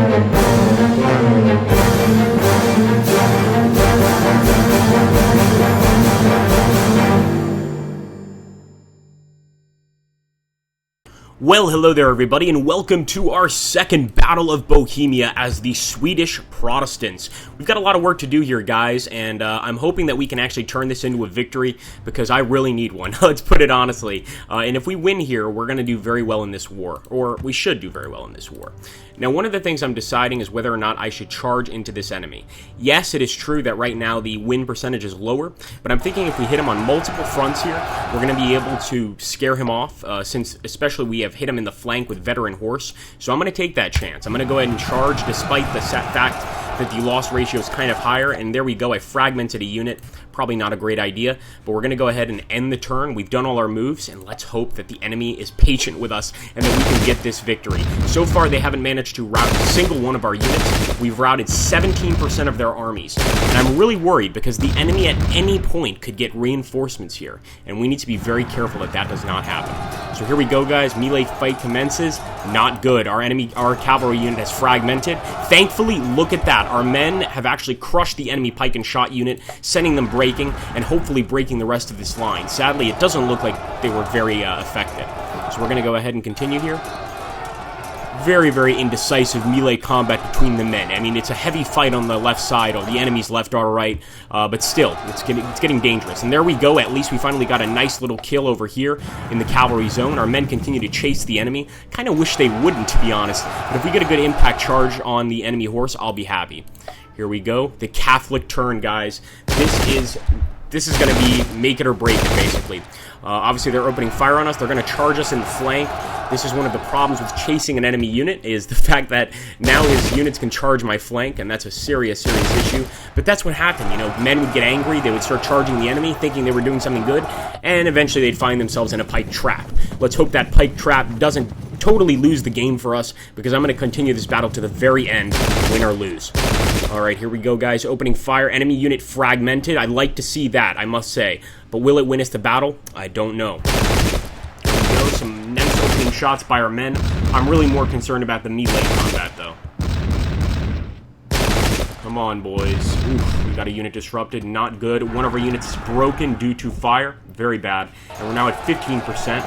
Well, hello there everybody, and welcome to our second Battle of Bohemia as the Swedish Protestants. We've got a lot of work to do here, guys, and I'm hoping that we can actually turn this into a victory, because I really need one, let's put it honestly. And if we win here, we're going to do very well in this war, or we should do very well in this war. Now, one of the things I'm deciding is whether or not I should charge into this enemy. Yes, it is true that right now the win percentage is lower, but I'm thinking if we hit him on multiple fronts here, we're going to be able to scare him off, since especially we have hit him in the flank with veteran horse. So I'm going to take that chance. I'm going to go ahead and charge despite the fact that the loss ratio is kind of higher, and there we go, I fragmented a unit. Probably not a great idea, but we're going to go ahead and end the turn. We've done all our moves, and let's hope that the enemy is patient with us and that we can get this victory. So far, they haven't managed to rout a single one of our units. We've routed 17% of their armies, and I'm really worried because the enemy at any point could get reinforcements here, and we need to be very careful that that does not happen. So here we go, guys. Melee fight commences. Not good. Our cavalry unit has fragmented. Thankfully, look at that. Our men have actually crushed the enemy pike and shot unit, sending them breaking and hopefully breaking the rest of this line. Sadly, it doesn't look like they were very effective. So we're going to go ahead and continue here. Very, very indecisive melee combat between the men. I mean, it's a heavy fight on the left side, or the enemy's left or right, but still, it's getting dangerous. And there we go. At least we finally got a nice little kill over here in the cavalry zone. Our men continue to chase the enemy. Kind of wish they wouldn't, to be honest. But if we get a good impact charge on the enemy horse, I'll be happy. Here we go. The Catholic turn, guys. This is going to be make it or break it, basically. Obviously, they're opening fire on us. They're going to charge us in the flank. This is one of the problems with chasing an enemy unit, is the fact that now his units can charge my flank, and that's a serious issue. But that's what happened, you know. Men would get angry. They would start charging the enemy, thinking they were doing something good, and eventually they'd find themselves in a pike trap. Let's hope that pike trap doesn't totally lose the game for us, because I'm going to continue this battle to the very end, win or lose. Alright, here we go, guys. Opening fire. Enemy unit fragmented. I'd like to see that, I must say. But will it win us the battle? I don't know. Here we go. Some nice opening shots by our men. I'm really more concerned about the melee combat, though. Come on, boys. Oof, we got a unit disrupted. Not good. One of our units is broken due to fire. Very bad. And we're now at 15%.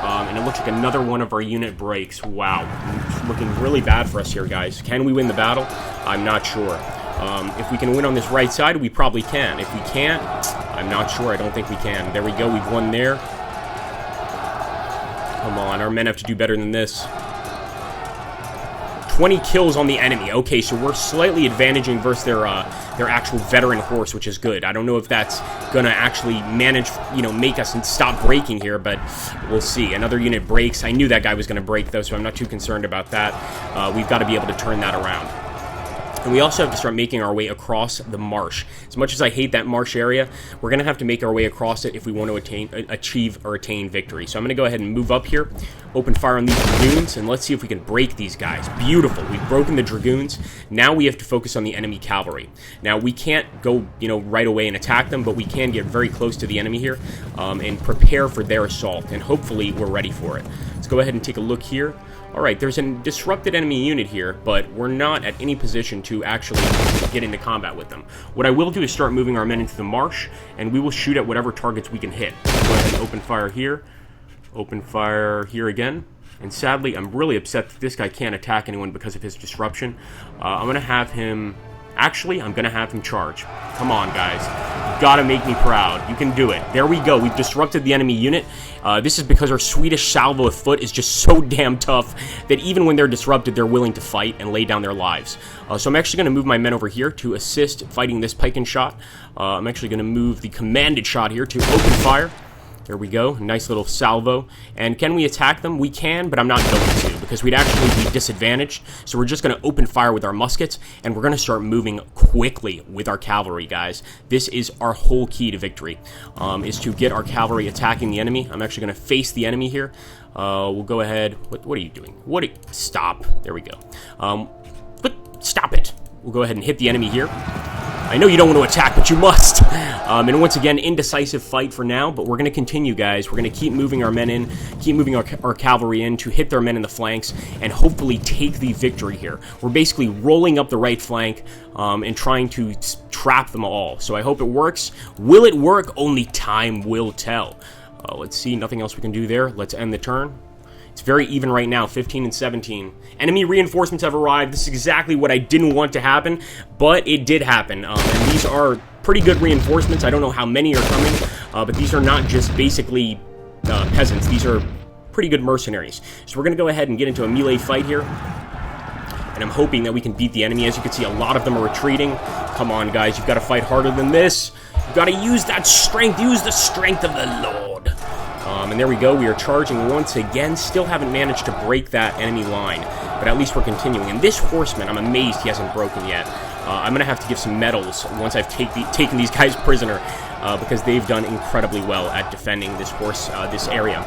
And it looks like another one of our unit breaks. Wow. It's looking really bad for us here, guys. Can we win the battle? I'm not sure. If we can win on this right side, we probably can. If we can't, I'm not sure. I don't think we can. There we go. We've won there. Come on. Our men have to do better than this. 20 kills on the enemy. Okay, so we're slightly advantaging versus their actual veteran horse, which is good. I don't know if that's gonna actually manage, you know, make us stop breaking here, but we'll see. Another unit breaks. I knew that guy was gonna break, though, so I'm not too concerned about that. We've got to be able to turn that around. And we also have to start making our way across the marsh. As much as I hate that marsh area, we're going to have to make our way across it if we want to attain victory. So I'm going to go ahead and move up here, open fire on these dragoons, and let's see if we can break these guys. Beautiful. We've broken the dragoons. Now we have to focus on the enemy cavalry. Now, we can't go, you know, right away and attack them, but we can get very close to the enemy here and prepare for their assault, and hopefully we're ready for it. Let's go ahead and take a look here. Alright, there's a disrupted enemy unit here, but we're not at any position to actually get into combat with them. What I will do is start moving our men into the marsh, and we will shoot at whatever targets we can hit. Go ahead and open fire here. Open fire here again. And sadly, I'm really upset that this guy can't attack anyone because of his disruption. I'm going to have him... Actually, I'm going to have him charge. Come on, guys. You gotta make me proud. You can do it. There we go. We've disrupted the enemy unit. This is because our Swedish salvo of foot is just so damn tough that even when they're disrupted, they're willing to fight and lay down their lives. So I'm actually going to move my men over here to assist fighting this pike and shot. I'm actually going to move the commanded shot here to open fire. There we go. Nice little salvo. And can we attack them? We can, but I'm not going to because we'd actually be disadvantaged. So we're just going to open fire with our muskets, and we're going to start moving quickly with our cavalry, guys. This is our whole key to victory, is to get our cavalry attacking the enemy. I'm actually going to face the enemy here. We'll go ahead. What are you doing? Stop. There we go. But stop it. We'll go ahead and hit the enemy here. I know you don't want to attack, but you must. And once again, indecisive fight for now, but we're going to continue, guys. We're going to keep moving our men in, keep moving our cavalry in to hit their men in the flanks, and hopefully take the victory here. We're basically rolling up the right flank and trying to trap them all. So I hope it works. Will it work? Only time will tell. Let's see, nothing else we can do there. Let's end the turn. It's very even right now, 15 and 17. Enemy reinforcements have arrived. This is exactly what I didn't want to happen, but it did happen. And these are pretty good reinforcements. I don't know how many are coming, but these are not just basically peasants. These are pretty good mercenaries. So we're going to go ahead and get into a melee fight here. And I'm hoping that we can beat the enemy. As you can see, a lot of them are retreating. Come on, guys. You've got to fight harder than this. You've got to use that strength. Use the strength of the Lord. And there we go. We are charging once again. Still haven't managed to break that enemy line, but at least we're continuing. And this horseman, I'm amazed he hasn't broken yet. I'm going to have to give some medals once I've taken these guys prisoner, because they've done incredibly well at defending this area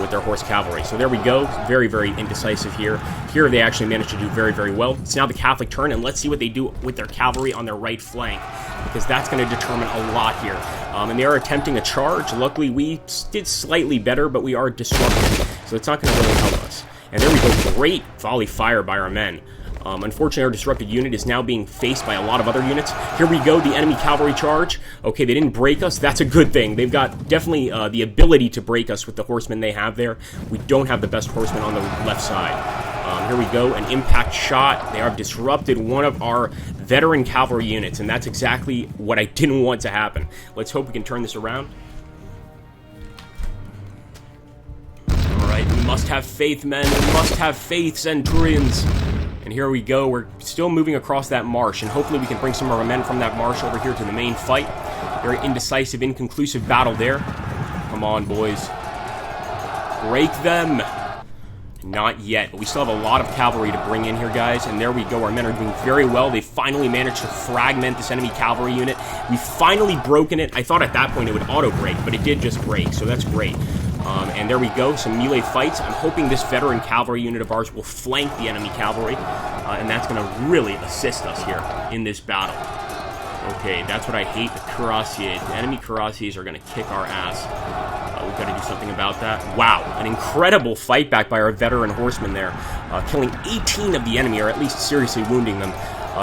with their horse cavalry. So there we go. Very, very indecisive here. Here they actually managed to do very, very well. It's now the Catholic turn, and let's see what they do with their cavalry on their right flank, because that's going to determine a lot here. And they are attempting a charge. Luckily, we did slightly better, but we are disrupted, so it's not going to really help us. And there we go. Great volley fire by our men. Unfortunately, our disrupted unit is now being faced by a lot of other units. Here we go, the enemy cavalry charge. Okay, they didn't break us. That's a good thing. They've got definitely the ability to break us with the horsemen they have there. We don't have the best horsemen on the left side. Here we go, an impact shot. They have disrupted one of our veteran cavalry units, and that's exactly what I didn't want to happen. Let's hope we can turn this around. Alright, we must have faith, men. We must have faith, centurions. And here we go. We're still moving across that marsh, and hopefully we can bring some of our men from that marsh over here to the main fight. Very indecisive, inconclusive battle there. Come on, boys. Break them. Not yet, but we still have a lot of cavalry to bring in here, guys. And there we go. Our men are doing very well. They finally managed to fragment this enemy cavalry unit. We've finally broken it. I thought at that point it would auto-break, but it did just break, so that's great. And there we go, some melee fights. I'm hoping this veteran cavalry unit of ours will flank the enemy cavalry, and that's going to really assist us here in this battle. Okay, that's what I hate, the cuirassiers. The enemy cuirassiers are going to kick our ass. We've got to do something about that. Wow, an incredible fight back by our veteran horsemen there, killing 18 of the enemy, or at least seriously wounding them.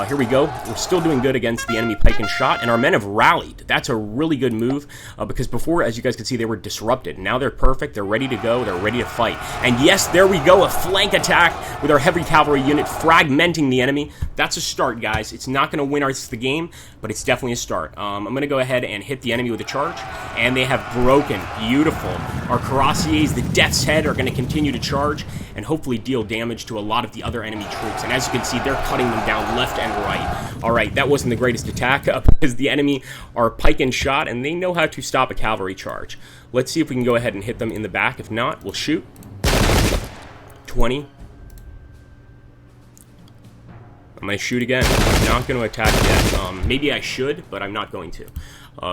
Here we go. We're still doing good against the enemy pike and shot, and our men have rallied. That's a really good move, because before, as you guys can see, they were disrupted. Now they're perfect. They're ready to go. They're ready to fight. And yes, there we go. A flank attack with our heavy cavalry unit fragmenting the enemy. That's a start, guys. It's not going to win us the game, but it's definitely a start. I'm going to go ahead and hit the enemy with a charge, and they have broken. Beautiful. Our cuirassiers, the Death's Head, are going to continue to charge and hopefully deal damage to a lot of the other enemy troops. And as you can see, they're cutting them down left and right. Alright, that wasn't the greatest attack, because the enemy are pike and shot, and they know how to stop a cavalry charge. Let's see if we can go ahead and hit them in the back. If not, we'll shoot. 20. I'm going to shoot again. I'm not going to attack yet. Maybe I should, but I'm not going to.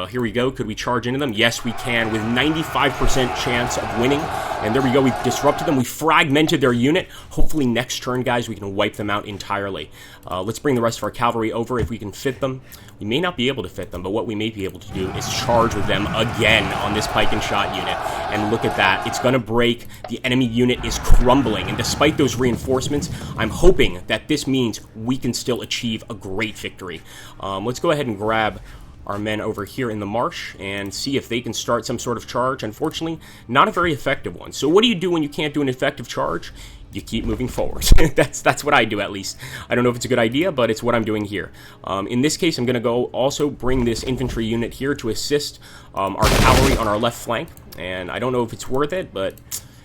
Here we go. Could we charge into them? Yes, we can, with 95% chance of winning. And there we go. We've disrupted them. We fragmented their unit. Hopefully next turn, guys, we can wipe them out entirely. Let's bring the rest of our cavalry over if we can fit them. We may not be able to fit them, but what we may be able to do is charge with them again on this pike and shot unit. And look at that. It's going to break. The enemy unit is crumbling. And despite those reinforcements, I'm hoping that this means we can still achieve a great victory. Let's go ahead and grab our men over here in the marsh and see if they can start some sort of charge. Unfortunately, not a very effective one. So what do you do when you can't do an effective charge? You keep moving forward. That's what I do, at least. I don't know if it's a good idea, but it's what I'm doing here. In this case, I'm going to go also bring this infantry unit here to assist our cavalry on our left flank. And I don't know if it's worth it, but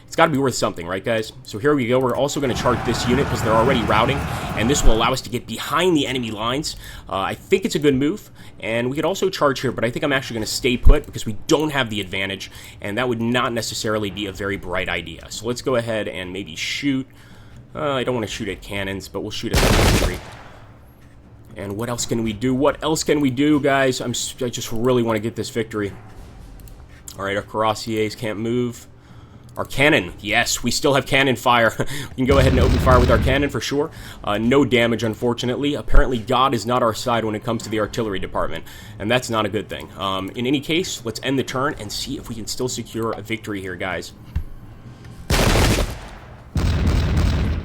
it's got to be worth something, right, guys? So here we go. We're also going to charge this unit because they're already routing, and this will allow us to get behind the enemy lines. I think it's a good move, and we could also charge here, but I think I'm actually going to stay put because we don't have the advantage, and that would not necessarily be a very bright idea. So let's go ahead and maybe shoot. I don't want to shoot at cannons, but we'll shoot at the infantry. And what else can we do? What else can we do, guys? I just really want to get this victory. All right, our cuirassiers can't move. Our cannon, yes, we still have cannon fire. We can go ahead and open fire with our cannon for sure. No damage, unfortunately. Apparently, God is not our side when it comes to the artillery department, and that's not a good thing. In any case, let's end the turn and see if we can still secure a victory here, guys.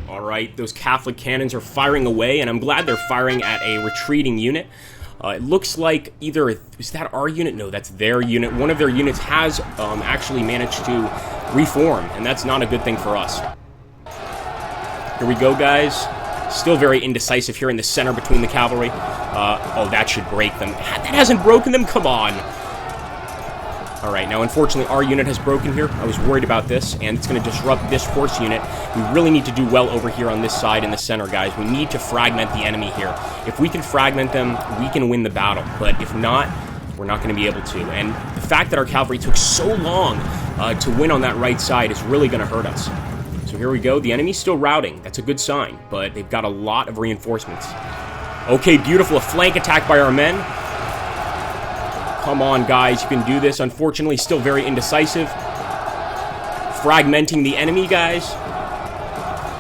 All right, those Catholic cannons are firing away, and I'm glad they're firing at a retreating unit. It looks like either, is that our unit? No, that's their unit. One of their units has actually managed to reform, and that's not a good thing for us. Here we go, guys. Still very indecisive here in the center between the cavalry. Oh, that should break them. That hasn't broken them? Come on. All right, now unfortunately our unit has broken here. I was worried about this, and it's going to disrupt this horse unit. We really need to do well over here on this side in the center, guys. We need to fragment the enemy here. If we can fragment them, we can win the battle. But if not, we're not going to be able to. And the fact that our cavalry took so long to win on that right side is really going to hurt us. So here we go. The enemy's still routing. That's a good sign, but they've got a lot of reinforcements. Okay, beautiful. A flank attack by our men. Come on, guys, you can do this. Unfortunately, still very indecisive. Fragmenting the enemy, guys.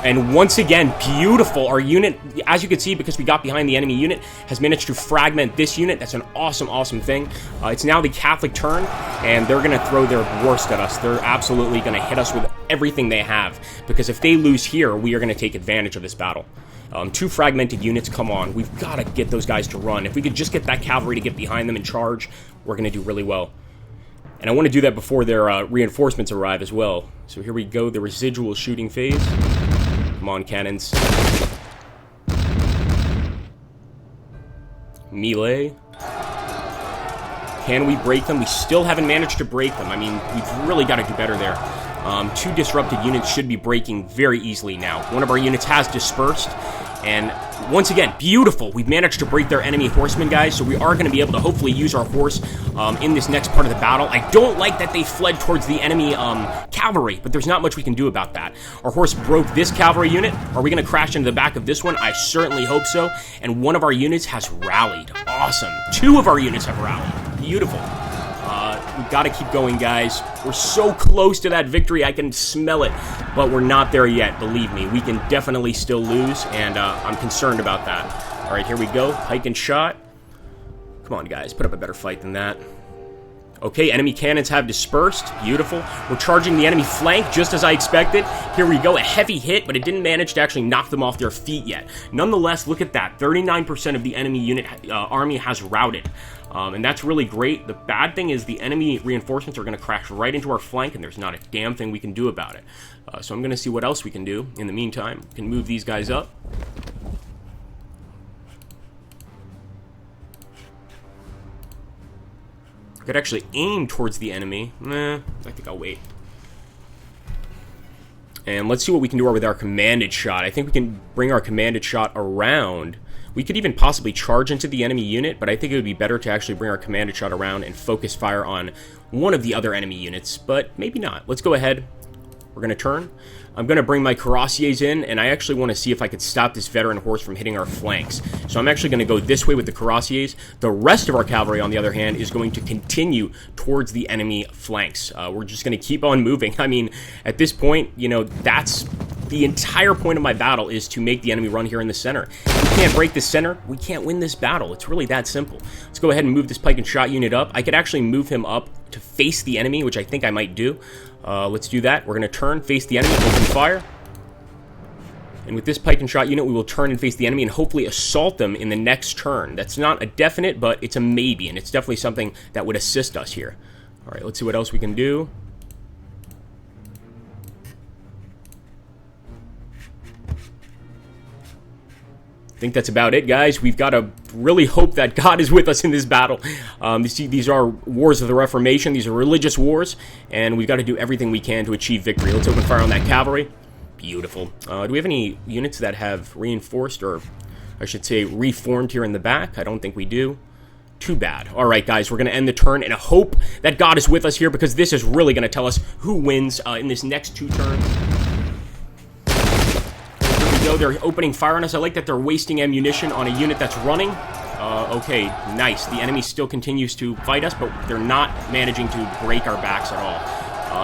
And once again, beautiful. Our unit, as you can see, because we got behind the enemy unit, has managed to fragment this unit. That's an awesome, awesome thing. It's now the Catholic turn, and they're going to throw their worst at us. They're absolutely going to hit us with everything they have, because if they lose here, we are going to take advantage of this battle. Two fragmented units, come on. We've got to get those guys to run. If we could just get that cavalry to get behind them and charge, we're going to do really well. And I want to do that before their reinforcements arrive as well. So here we go, the residual shooting phase. Come on, cannons. Melee. Can we break them? We still haven't managed to break them. I mean, we've really got to do better there. Two disrupted units should be breaking very easily now. One of our units has dispersed, and once again, beautiful. We've managed to break their enemy horsemen, guys, so we are going to be able to hopefully use our horse in this next part of the battle. I don't like that they fled towards the enemy cavalry, but there's not much we can do about that. Our horse broke this cavalry unit. Are we going to crash into the back of this one? I certainly hope so. And one of our units has rallied. Awesome. Two of our units have rallied. Beautiful. We've got to keep going, guys. We're so close to that victory. I can smell it, but we're not there yet. Believe me, we can definitely still lose, and I'm concerned about that. All right, here we go. Pike and shot. Come on, guys. Put up a better fight than that. Okay, enemy cannons have dispersed. Beautiful. We're charging the enemy flank just as I expected. Here we go. A heavy hit, but it didn't manage to actually knock them off their feet yet. Nonetheless, look at that. 39% of the enemy unit army has routed. And that's really great. The bad thing is the enemy reinforcements are going to crash right into our flank, and there's not a damn thing we can do about it. So I'm going to see what else we can do. In the meantime, we can move these guys up. I could actually aim towards the enemy. I think I'll wait. And let's see what we can do with our commanded shot. I think we can bring our commanded shot around. We could even possibly charge into the enemy unit, but I think it would be better to actually bring our commanded shot around and focus fire on one of the other enemy units, but maybe not. Let's go ahead. We're going to turn. I'm going to bring my cuirassiers in, and I actually want to see if I could stop this veteran horse from hitting our flanks. So I'm actually going to go this way with the cuirassiers. The rest of our cavalry, on the other hand, is going to continue towards the enemy flanks. We're just going to keep on moving. I mean, at this point, you know, that's the entire point of my battle, is to make the enemy run here in the center. If we can't break the center, we can't win this battle. It's really that simple. Let's go ahead and move this pike and shot unit up. I could actually move him up to face the enemy, which I think I might do. Let's do that. We're going to turn, face the enemy, open fire. And with this pike and shot unit, we will turn and face the enemy and hopefully assault them in the next turn. That's not a definite, but it's a maybe, and it's definitely something that would assist us here. All right, let's see what else we can do. I think that's about it, guys. We've got to really hope that God is with us in this battle. These are wars of the Reformation. These are religious wars, and we've got to do everything we can to achieve victory. Let's open fire on that cavalry. Beautiful. Do we have any units that have reinforced, or I should say reformed here in the back? I don't think we do. Too bad. All right, guys, we're going to end the turn, and I hope that God is with us here, because this is really going to tell us who wins in this next two turns. They're opening fire on us. I like that they're wasting ammunition on a unit that's running. Okay, nice. The enemy still continues to fight us, but they're not managing to break our backs at all.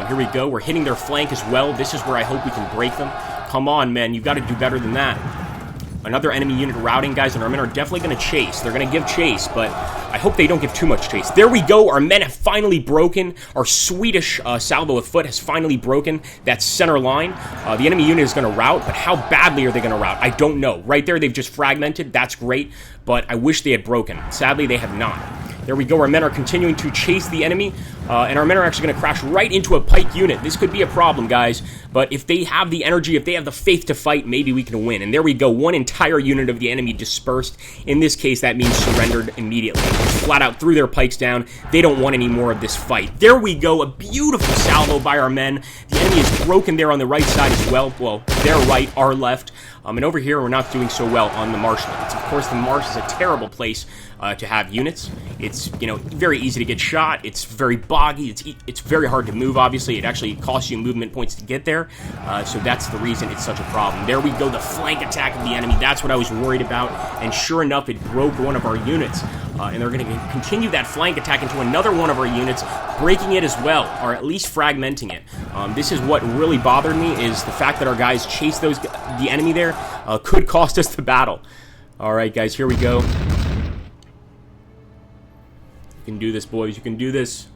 Here we go. We're hitting their flank as well. This is where I hope we can break them. Come on, man. You've got to do better than that. Another enemy unit routing, guys, and our men are definitely going to chase. They're going to give chase, but I hope they don't give too much chase. There we go. Our men have finally broken. Our Swedish salvo of foot has finally broken that center line. The enemy unit is going to rout, but how badly are they going to rout? I don't know. Right there, they've just fragmented. That's great, but I wish they had broken. Sadly, they have not. There we go. Our men are continuing to chase the enemy, and our men are actually going to crash right into a Pike unit. This could be a problem, guys, but if they have the energy, if they have the faith to fight, maybe we can win. And there we go. One entire unit of the enemy dispersed. In this case, that means surrendered immediately. Flat out threw their pikes down. They don't want any more of this fight. There we go. A beautiful salvo by our men. The enemy is broken there on the right side as well. Well, their right, our left. And over here, we're not doing so well on the marshlands. Of course, the marsh is a terrible place to have units. It's, you know, very easy to get shot. It's very boggy. It's very hard to move, obviously. It actually costs you movement points to get there. So that's the reason it's such a problem. There we go, the flank attack of the enemy. That's what I was worried about. And sure enough, it broke one of our units. And they're going to continue that flank attack into another one of our units, breaking it as well, or at least fragmenting it. This is what really bothered me, is the fact that our guys chased the enemy there could cost us the battle. All right, guys, here we go. You can do this, boys. You can do this.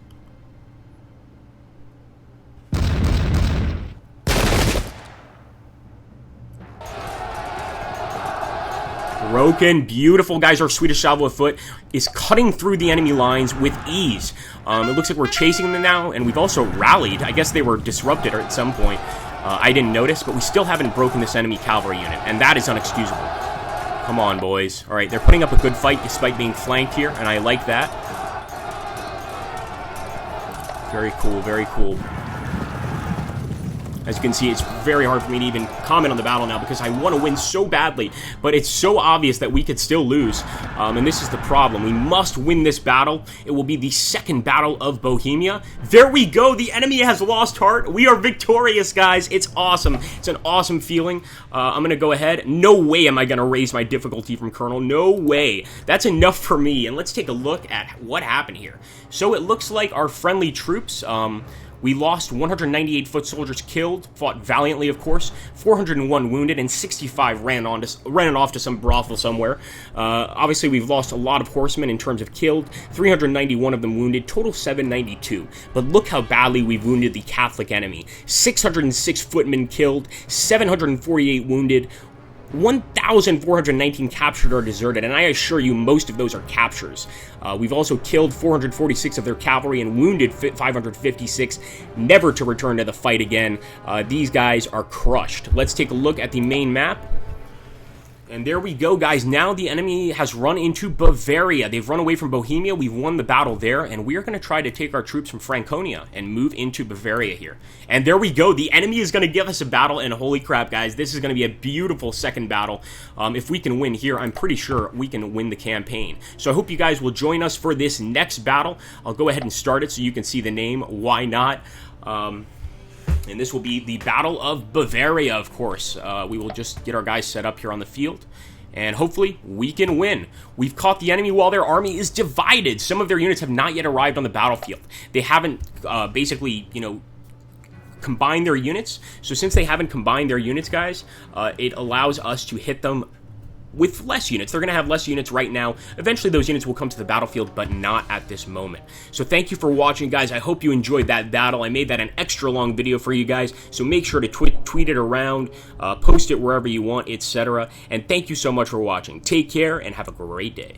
Broken. Beautiful, guys. Our Swedish salvo of foot is cutting through the enemy lines with ease. It looks like we're chasing them now, and we've also rallied. I guess they were disrupted at some point. I didn't notice, but we still haven't broken this enemy cavalry unit, and that is unexcusable. Come on, boys. All right, they're putting up a good fight despite being flanked here, and I like that. Very cool, very cool. As you can see, it's very hard for me to even comment on the battle now because I want to win so badly, but it's so obvious that we could still lose, and this is the problem. We must win this battle. It will be the second battle of Bohemia. There we go. The enemy has lost heart. We are victorious, guys. It's awesome. It's an awesome feeling. I'm going to go ahead. No way am I going to raise my difficulty from Colonel. No way. That's enough for me, and let's take a look at what happened here. So it looks like our friendly troops, we lost 198 foot soldiers killed, fought valiantly, of course, 401 wounded, and 65 ran off to some brothel somewhere. Obviously, we've lost a lot of horsemen in terms of killed, 391 of them wounded, total 792. But look how badly we've wounded the Catholic enemy. 606 footmen killed, 748 wounded, 1,419 captured or deserted, and I assure you most of those are captures. We've also killed 446 of their cavalry and wounded 556, never to return to the fight again. These guys are crushed. Let's take a look at the main map. And there we go, guys. Now the enemy has run into Bavaria. They've run away from Bohemia. We've won the battle there, and we are going to try to take our troops from Franconia and move into Bavaria here. And there we go. The enemy is going to give us a battle, and holy crap, guys, this is going to be a beautiful second battle. If we can win here, I'm pretty sure we can win the campaign. So I hope you guys will join us for this next battle. I'll go ahead and start it so you can see the name. Why not? And this will be the Battle of Bavaria, of course. We will just get our guys set up here on the field, and hopefully we can win. We've caught the enemy while their army is divided. Some of their units have not yet arrived on the battlefield. They haven't basically, you know, combined their units. So since they haven't combined their units, guys, it allows us to hit them with less units. They're going to have less units right now. Eventually, those units will come to the battlefield, but not at this moment. So thank you for watching, guys. I hope you enjoyed that battle. I made that an extra long video for you guys, so make sure to tweet it around, post it wherever you want, etc. And thank you so much for watching. Take care, and have a great day.